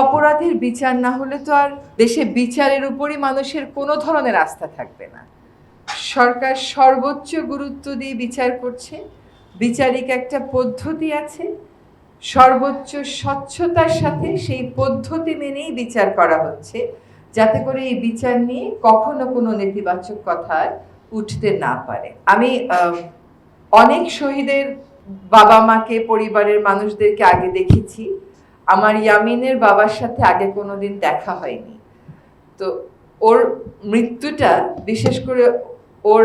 অপরাধের বিচার না হলে তো আর দেশে বিচারের উপরই মানুষের কোনো ধরনের আস্থা থাকবে না। সরকার সর্বোচ্চ গুরুত্ব দিয়ে বিচার করছে, বিচারিক একটা পদ্ধতি আছে, সর্বোচ্চ স্বচ্ছতার সাথে সেই পদ্ধতি মেনেই বিচার করা হচ্ছে, যাতে করে এই বিচার নিয়ে কখনো কোনো নেতিবাচক কথা উঠতে না পারে। আমি অনেক শহীদের বাবা মাকে, পরিবারের মানুষদেরকে আগে দেখেছি, আমার ইয়ামিনের বাবার সাথে আগে কোনোদিন দেখা হয়নি। তো ওর মৃত্যুটা, বিশেষ করে ওর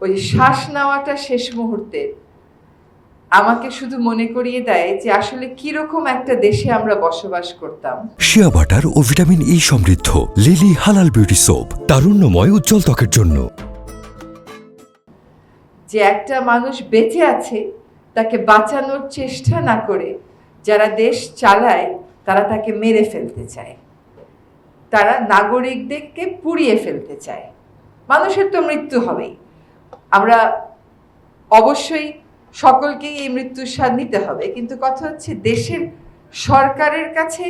ওই শ্বাস নেওয়াটা শেষ মুহূর্তে আমাকে শুধু মনে করিয়ে দেয় যে আসলে কিরকম একটা দেশে আমরা বসবাস করতাম। শিয়া বাটার ও ভিটামিন ই সমৃদ্ধ লিলি হালাল বিউটি সোপ, তারুণ্যময় উজ্জ্বল ত্বকের জন্য। যে একটা মানুষ বেঁচে আছে, তাকে বাঁচানোর চেষ্টা না করে যারা দেশ চালায় তারা তাকে মেরে ফেলতে চায়, তারা নাগরিকদেরকে পুড়িয়ে ফেলতে চায়। মানুষের তো মৃত্যু হবেই, আমরা অবশ্যই সকলকেই এই মৃত্যুর স্বাদ নিতে হবে, কিন্তু কথা হচ্ছে দেশের সরকারের কাছে,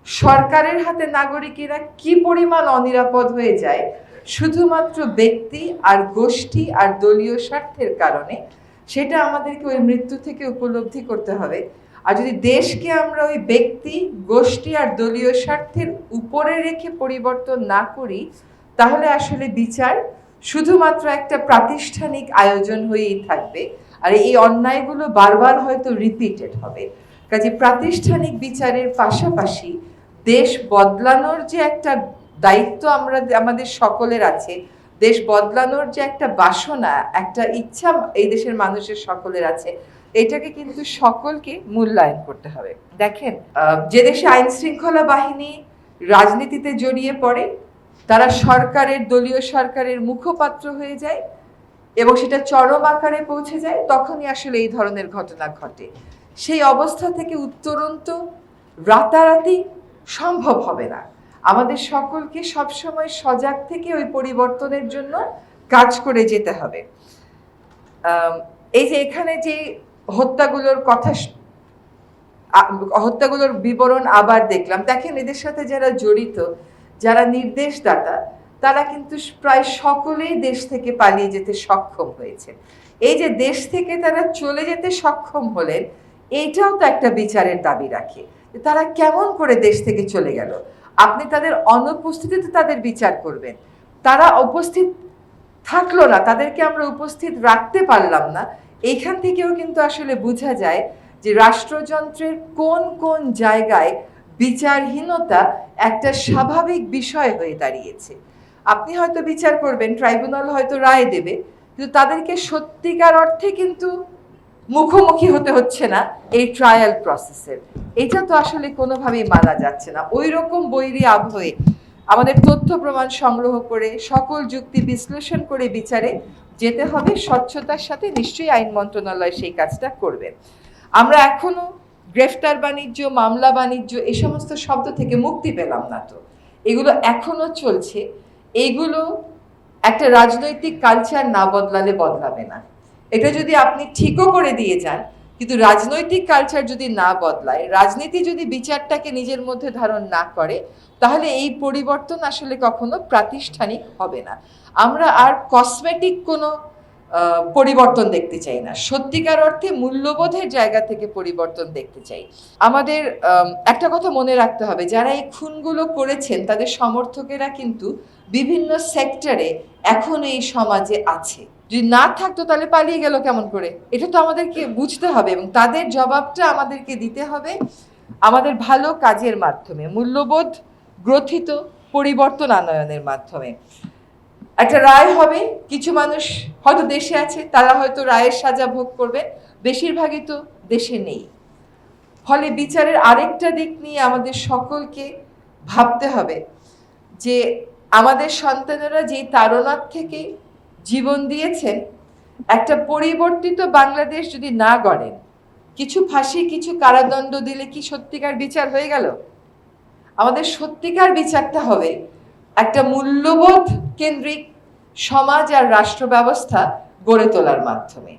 সরকারের হাতে নাগরিকেরা কি পরিমাণ অনিরাপদ হয়ে যায় শুধুমাত্র ব্যক্তি আর গোষ্ঠী আর দলীয় স্বার্থের কারণে, সেটা আমাদেরকে ওই মৃত্যু থেকে উপলব্ধি করতে হবে। আর যদি দেশকে আমরা ওই ব্যক্তি, গোষ্ঠী আর দলীয় স্বার্থের উপরে রেখে পরিবর্তন না করি, তাহলে আসলে বিচার শুধুমাত্র একটা প্রাতিষ্ঠানিক আয়োজন হয়েই থাকবে, আর এই অন্যায়গুলো বারবার হয়তো রিপিটেড হবে। কাজে প্রাতিষ্ঠানিক বিচারের পাশাপাশি দেশ বদলানোর যে একটা দায়িত্ব আমাদের সকলের আছে, দেশ বদলানোর যে একটা বাসনা, একটা ইচ্ছা এই দেশের মানুষের সকলের আছে, এটাকে কিন্তু সকলকে মূল্যায়ন করতে হবে। দেখেন, যে দেশে আইন শৃঙ্খলা বাহিনী রাজনীতিতে জড়িয়ে পড়ে, তারা সরকারের, দলীয় সরকারের মুখপাত্র হয়ে যায় এবং সেটা চরম আকারে পৌঁছে যায়, তখনই আসলে এই ধরনের ঘটনা ঘটে। সেই অবস্থা থেকে উত্তরণ তো রাতারাতি সম্ভব হবে না। আমাদের সকলকে সবসময় সজাগ থেকে ওই পরিবর্তনের জন্য কাজ করে যেতে হবে। এই যে এখানে যে হত্যাগুলোর বিবরণ আবার দেখলাম, দেখেন এদের সাথে যারা জড়িত, যারা নির্দেশদাতা, তারা কিন্তু প্রায় সকলেই দেশ থেকে পালিয়ে যেতে সক্ষম হয়েছে। এই যে দেশ থেকে তারা চলে যেতে সক্ষম হলেন, এইটাও তো একটা বিচারের দাবি রাখে। তারা কেমন করে দেশ থেকে চলে গেল? আপনি তাদের অনুপস্থিতিতে তাদের বিচার করবেন, তারা উপস্থিত থাকলো না, তাদেরকে আমরা উপস্থিত রাখতে পারলাম না। এইখান থেকেও কিন্তু আসলে বোঝা যায় যে রাষ্ট্রযন্ত্রের কোন কোন জায়গায় বিচারহীনতা একটা স্বাভাবিক বিষয় হয়ে দাঁড়িয়েছে। আপনি হয়তো বিচার করবেন, ট্রাইব্যুনাল হয়তো রায় দেবে, কিন্তু তাদেরকে সত্যিকার অর্থে কিন্তু মুখোমুখি হতে হচ্ছে না এই ট্রায়াল প্রসেসের। এটা তো আসলে কোনোভাবেই মানা যাচ্ছে না। ওই রকম বৈরী আবহে আমাদের তথ্য প্রমাণ সংগ্রহ করে, সকল যুক্তি বিশ্লেষণ করে বিচারে যেতে হবে স্বচ্ছতার সাথে। নিশ্চয়ই আইন মন্ত্রণালয় সেই কাজটা করবে। আমরা এখনো গ্রেফতার বাণিজ্য, মামলা বাণিজ্য, এই সমস্ত শব্দ থেকে মুক্তি পেলাম না। তো এগুলো এখনো চলছে। এগুলো একটা রাজনৈতিক কালচার না বদলালে বদলাবে না। এটা যদি আপনি ঠিকও করে দিয়ে যান, কিন্তু রাজনৈতিক কালচার যদি না বদলায়, রাজনীতি যদি বিচারটাকে নিজের মধ্যে ধারণ না করে, তাহলে এই পরিবর্তন আসলে কখনো প্রাতিষ্ঠানিক হবে না। আমরা আর কসমেটিক কোনো পরিবর্তন দেখতে চাই না, সত্যিকার অর্থে মূল্যবোধের জায়গা থেকে পরিবর্তন দেখতে চাই। আমাদের একটা কথা মনে রাখতে হবে, যারা এই খুনগুলো করেছেন তাদের সমর্থকেরা কিন্তু বিভিন্ন সেক্টরে এখন এই সমাজে আছে। যদি না থাকতো তাহলে পালিয়ে গেল কেমন করে? এটা তো আমাদেরকে বুঝতে হবে এবং তাদের জবাবটা আমাদেরকে দিতে হবে আমাদের ভালো কাজের মাধ্যমে, মূল্যবোধ গ্রথিত পরিবর্তন আনয়নের মাধ্যমে। একটা রায় হবে, কিছু মানুষ হয়তো দেশে আছে, তারা হয়তো রায়ের সাজা ভোগ করবেন, বেশিরভাগই তো দেশে নেই। ফলে বিচারের আরেকটা দিক নিয়ে আমাদের সকলকে ভাবতে হবে যে আমাদের সন্তানেরা যেই তাড়নার থেকে জীবন দিয়েছেন, একটা পরিবর্তিত বাংলাদেশ যদি না গড়েন, কিছু ফাঁসি, কিছু কারাদণ্ড দিলে কি সত্যিকার বিচার হয়ে গেল? আমাদের সত্যিকার বিচারটা হবে একটা মূল্যবোধ কেন্দ্রিক সমাজ আর রাষ্ট্র ব্যবস্থা গড়ে তোলার মাধ্যমে।